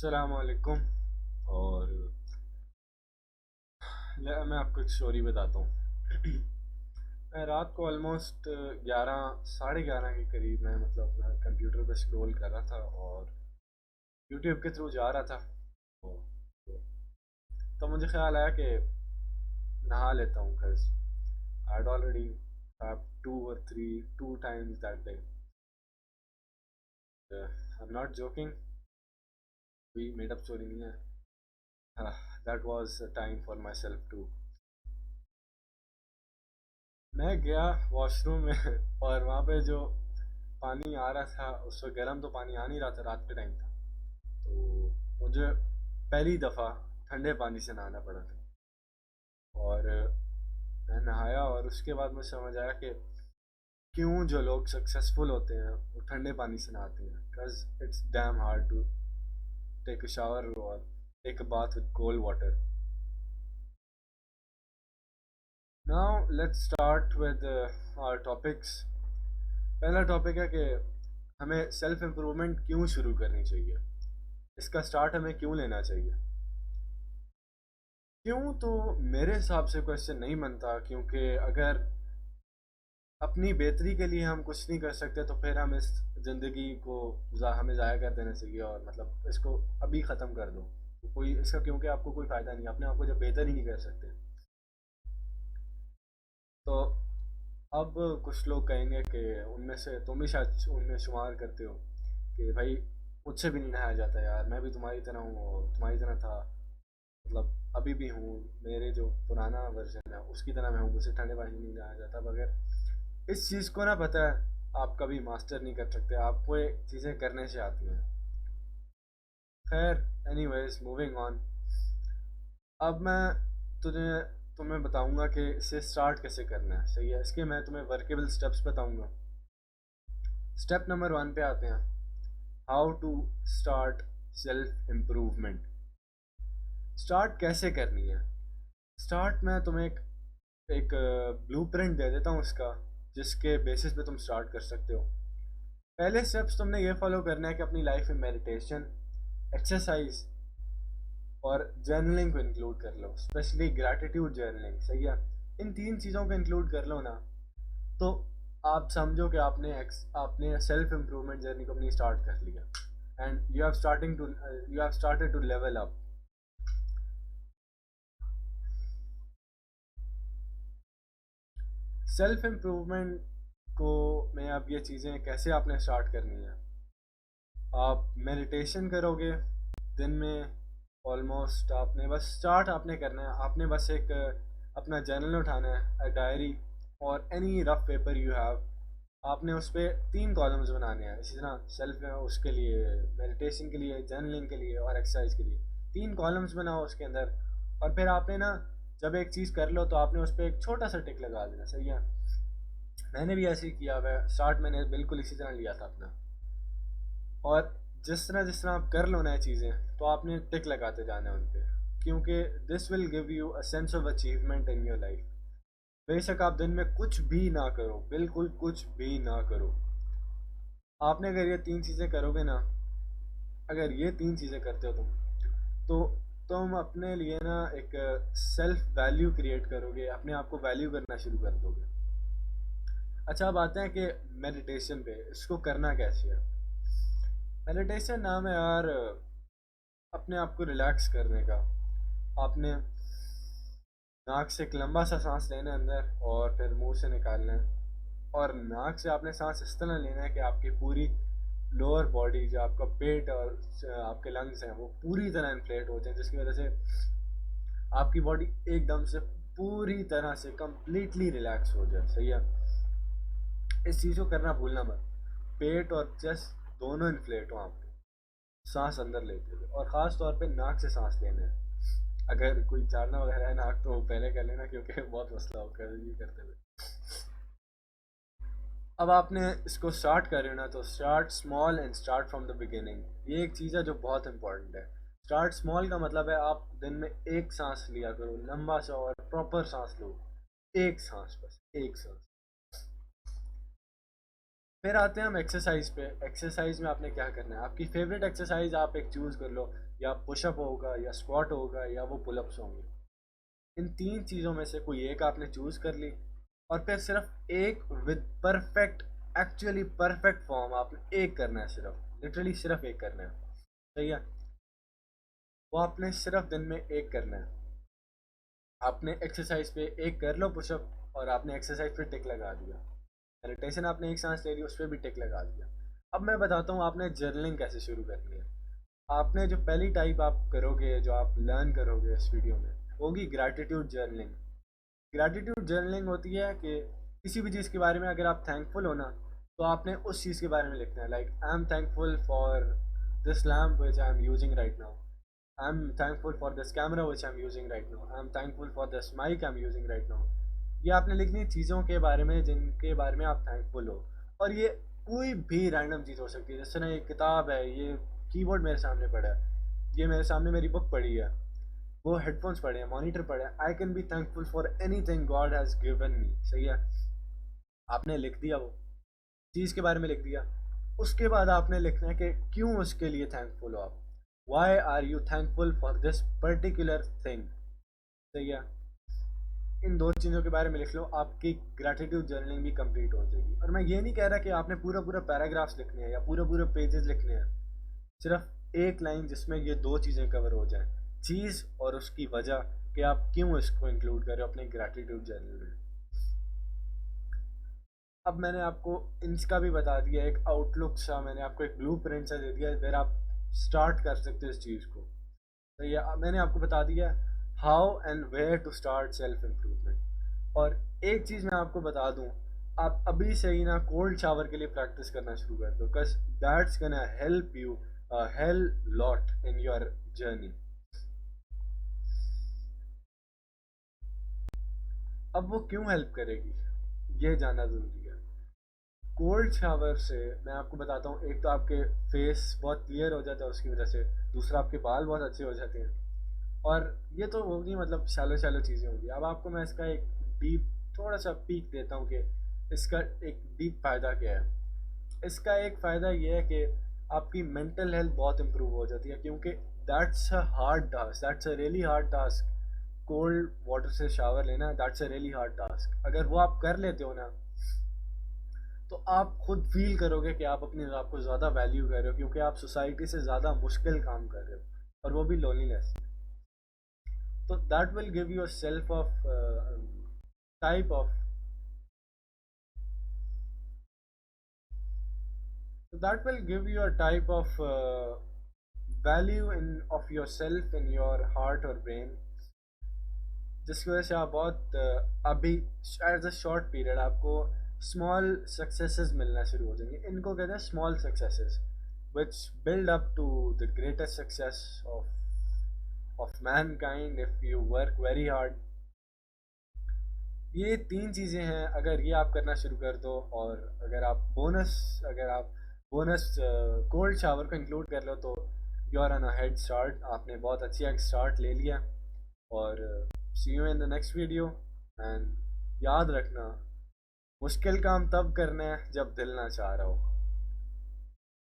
अस्सलाम वालेकुम। और मैं आपको एक स्टोरी बताता हूँ। मैं रात को ऑलमोस्ट 11 साढ़े 11 के करीब मैं मतलब अपना कंप्यूटर पे स्क्रॉल कर रहा था और यूट्यूब के थ्रू जा रहा था। तो, तो मुझे ख्याल आया कि नहा लेता हूँ, because I had already have two times that day. I'm not joking, कोई मेड अप स्टोरी नहीं है। That was a time for myself too. मैं गया वॉशरूम में और वहाँ पे जो पानी आ रहा था उस वक्त गर्म तो पानी आ नहीं रहा था, रात के टाइम था। तो मुझे पहली दफ़ा ठंडे पानी से नहाना पड़ा था। और मैं नहाया और उसके बाद मुझे समझ आया कि क्यों जो लोग सक्सेसफुल होते हैं वो ठंडे पानी से नहाते हैं, because it's damn hard to take a shower और take a bath with cold water. Now let's start with our topics. पहला टॉपिक है कि हमें सेल्फ इम्प्रूवमेंट क्यों शुरू करनी चाहिए, इसका स्टार्ट हमें क्यों लेना चाहिए। क्यों, तो मेरे हिसाब से क्वेश्चन नहीं बनता, क्योंकि अगर अपनी बेहतरी के लिए हम कुछ नहीं कर सकते तो फिर हम इस ज़िंदगी को हमें ज़ाया कर देना चाहिए और मतलब इसको अभी ख़त्म कर दो। तो कोई इसका, क्योंकि आपको कोई फ़ायदा नहीं, अपने आप को जब बेहतर ही नहीं कर सकते। तो अब कुछ लोग कहेंगे कि उनमें से तुम भी शायद उनमें शुमार करते हो कि भाई मुझसे भी नहीं नहाया जाता यार, मैं भी तुम्हारी तरह हूँ और तुम्हारी तरह था, मतलब अभी भी हूँ, मेरे जो पुराना वर्जन है उसकी तरह मैं हूँ, मुझसे ठंडे पानी नहीं नहाया जाता। मगर इस चीज़ को ना पता है, आप कभी मास्टर नहीं कर सकते, आपको ये चीज़ें करने से आती हैं। खैर, एनीवेज मूविंग ऑन। अब मैं तुझे तुम्हें बताऊंगा कि इसे स्टार्ट कैसे करना है, सही है। इसके मैं तुम्हें वर्केबल स्टेप्स बताऊंगा। स्टेप नंबर 1 पे आते हैं, how to start self improvement. Start कैसे करनी है। स्टार्ट मैं तुम्हें एक ब्लूप्रिंट दे देता हूँ इसका, जिसके बेसिस पे तुम स्टार्ट कर सकते हो। पहले स्टेप्स तुमने ये फॉलो करना है कि अपनी लाइफ में मेडिटेशन, एक्सरसाइज और जर्नलिंग को इंक्लूड कर लो, स्पेशली ग्रैटिट्यूड जर्नलिंग, सही है। इन तीन चीज़ों को इंक्लूड कर लो ना, तो आप समझो कि आपने सेल्फ इम्प्रूवमेंट जर्नी को अपनी स्टार्ट कर लिया and you have started to level up. Self improvement को में अब ये चीज़ें कैसे आपने स्टार्ट करनी है। आप मेडिटेशन करोगे दिन में, ऑलमोस्ट आपने बस स्टार्ट आपने करना है, आपने बस एक अपना जर्नल उठाना है, डायरी और any rough paper you have. आपने उस पर 3 कॉलम्स बनाने हैं, इसी तरह सेल्फ उसके लिए, मेडिटेशन के लिए, जर्नलिंग के लिए और एक्सरसाइज के लिए 3 कॉलम्स बनाओ उसके अंदर। और फिर आपने ना, जब एक चीज़ कर लो तो आपने उस पर एक छोटा सा टिक लगा देना, सही है। मैंने भी ऐसे ही किया हुआ है, स्टार्ट मैंने बिल्कुल इसी तरह लिया था अपना। और जिस तरह आप कर लो नए चीज़ें तो आपने टिक लगाते जाना है उन पे, क्योंकि this will give you a sense of achievement in your life. बेशक आप दिन में कुछ भी ना करो, बिल्कुल कुछ भी ना करो, आपने अगर ये 3 चीज़ें करोगे ना, अगर ये 3 चीज़ें करते हो तो तुम अपने लिए ना एक सेल्फ वैल्यू क्रिएट करोगे, अपने आप को वैल्यू करना शुरू कर दोगे। अच्छा, अब आते हैं कि मेडिटेशन पे, इसको करना कैसे है। मेडिटेशन नाम है यार अपने आप को रिलैक्स करने का। आपने नाक से एक लंबा सा सांस लेना है अंदर और फिर मुंह से निकालना है। और नाक से आपने सांस इस तरह लेना है कि आपकी पूरी लोअर बॉडी, जो आपका पेट और आपके लंग्स हैं, वो पूरी तरह इन्फ्लेट होते हैं, जिसकी वजह से आपकी बॉडी एकदम से पूरी तरह से कंप्लीटली रिलैक्स हो जाए, सही है। इस चीज़ को करना भूलना मत। पेट और चेस्ट दोनों इन्फ्लेट हो आपके सांस अंदर लेते हुए, और ख़ास तौर पे नाक से सांस लेना है। अगर कोई चारना वगैरह है नाक तो पहले कर लेना, क्योंकि बहुत मसला होगा ये करते हुए। अब आपने इसको स्टार्ट कर रहे हो ना, तो start small and start from the beginning. ये एक चीज़ है जो बहुत इंपॉर्टेंट है। स्टार्ट स्मॉल का मतलब है आप दिन में एक सांस लिया करो, लंबा सा और प्रॉपर सांस लो। एक सांस, बस एक सांस। फिर आते हैं हम एक्सरसाइज पे। एक्सरसाइज में आपने क्या करना है, आपकी फेवरेट एक्सरसाइज आप एक चूज़ कर लो, या पुशअप होगा या स्क्वाट होगा या वो पुलअप्स होंगे। इन तीन चीज़ों में से कोई एक आपने चूज़ कर ली, और फिर सिर्फ एक with perfect, actually perfect form आपने एक करना है, सिर्फ लिटरली सिर्फ एक करना है। सही है, वो आपने सिर्फ दिन में एक करना है। आपने एक्सरसाइज पे एक कर लो पुशअप, और आपने एक्सरसाइज पे टिक लगा दिया। मेडिटेशन आपने एक सांस ले ली, उस पर भी टिक लगा दिया। अब मैं बताता हूँ आपने जर्नलिंग कैसे शुरू करनी है। आपने जो पहली टाइप आप करोगे, जो आप लर्न करोगे इस वीडियो में, होगी ग्रैटिट्यूड जर्नलिंग। ग्रैटिट्यूड जर्नलिंग होती है कि किसी भी चीज़ के बारे में अगर आप थैंकफुल हो ना, तो आपने उस चीज़ के बारे में लिखना है। Like I am thankful for this lamp which I am using right now, I'm thankful for this camera which I'm using right now. I'm thankful for this mic I'm using right now. ये आपने लिखनी चीज़ों के बारे में जिनके बारे में आप थैंकफुल हो। और ये कोई भी रैंडम चीज़ हो सकती है, जैसे ना ये किताब है, ये कीबोर्ड मेरे सामने पड़ा है, ये मेरे सामने मेरी बुक पड़ी है, वो हेडफोन्स पड़े हैं, मॉनिटर पड़े हैं। I can be thankful for any thing God has given me. सही है, आपने लिख दिया, वो चीज़ के बारे में लिख दिया। उसके बाद आपने लिखना है कि क्यों उसके लिए थैंकफुल हो आप। Why are you thankful for this particular thing. सही है, इन दो चीज़ों के बारे में लिख लो, आपकी ग्रैटिट्यूड जर्नलिंग भी कंप्लीट हो जाएगी। और मैं ये नहीं कह रहा कि आपने पूरा पूरा पैराग्राफ्स लिखने हैं या पूरे पूरे पेजेस लिखने हैं, सिर्फ एक लाइन जिसमें ये दो चीज़ें कवर हो जाएं, चीज़ और उसकी वजह कि आप क्यों इसको इंक्लूड कर रहे हो अपने ग्रैटिट्यूड जर्नल में। अब मैंने आपको इसका भी बता दिया, एक आउटलुक सा मैंने आपको एक ब्लू प्रिंट सा दे दिया, फिर आप स्टार्ट कर सकते हो इस चीज़ को। तो ये मैंने आपको बता दिया how and where to start self improvement. और एक चीज़ मैं आपको बता दूं, आप अभी से ही ना कोल्ड शावर के लिए प्रैक्टिस करना शुरू कर दो, because that's gonna help you hell lot in your journey. अब वो क्यों हेल्प करेगी ये जानना ज़रूरी है। कोल्ड शावर से मैं आपको बताता हूँ, एक तो आपके फेस बहुत क्लियर हो जाता है उसकी वजह से, दूसरा आपके बाल बहुत अच्छे हो जाते हैं। और ये तो होगी मतलब शैलो शैलो चीज़ें होंगी। अब आपको मैं इसका एक डीप थोड़ा सा पीक देता हूँ कि इसका एक डीप फ़ायदा क्या है। इसका एक फ़ायदा ये है कि आपकी मेंटल हेल्थ बहुत इम्प्रूव हो जाती है, क्योंकि that's a hard task, that's a really hard task. Cold water से शावर लेना, that's a really hard task. अगर वो आप कर लेते हो ना, तो आप खुद फील करोगे कि आप अपने आप को ज़्यादा वैल्यू कर रहे हो, क्योंकि आप सोसाइटी से ज़्यादा मुश्किल काम कर रहे हो, और वो भी लोनलीनेस। तो that will give you a self of type of, that will give you a type of value in of yourself in your heart or brain, जिसकी वजह से आप बहुत अभी एज अ शॉर्ट पीरियड आपको स्मॉल सक्सेसेस मिलना शुरू हो जाएंगे। इनको कहते हैं small successes which build up to the greatest success of mankind if you work very hard. ये तीन चीज़ें हैं, अगर ये आप करना शुरू कर दो, और अगर आप बोनस कोल्ड शावर को इंक्लूड कर लो, तो you are on a head start. आपने बहुत अच्छी एक स्टार्ट ले लिया। और see you in the next video. And याद रखना, मुश्किल काम तब करना है जब दिल ना चाह रहा हो।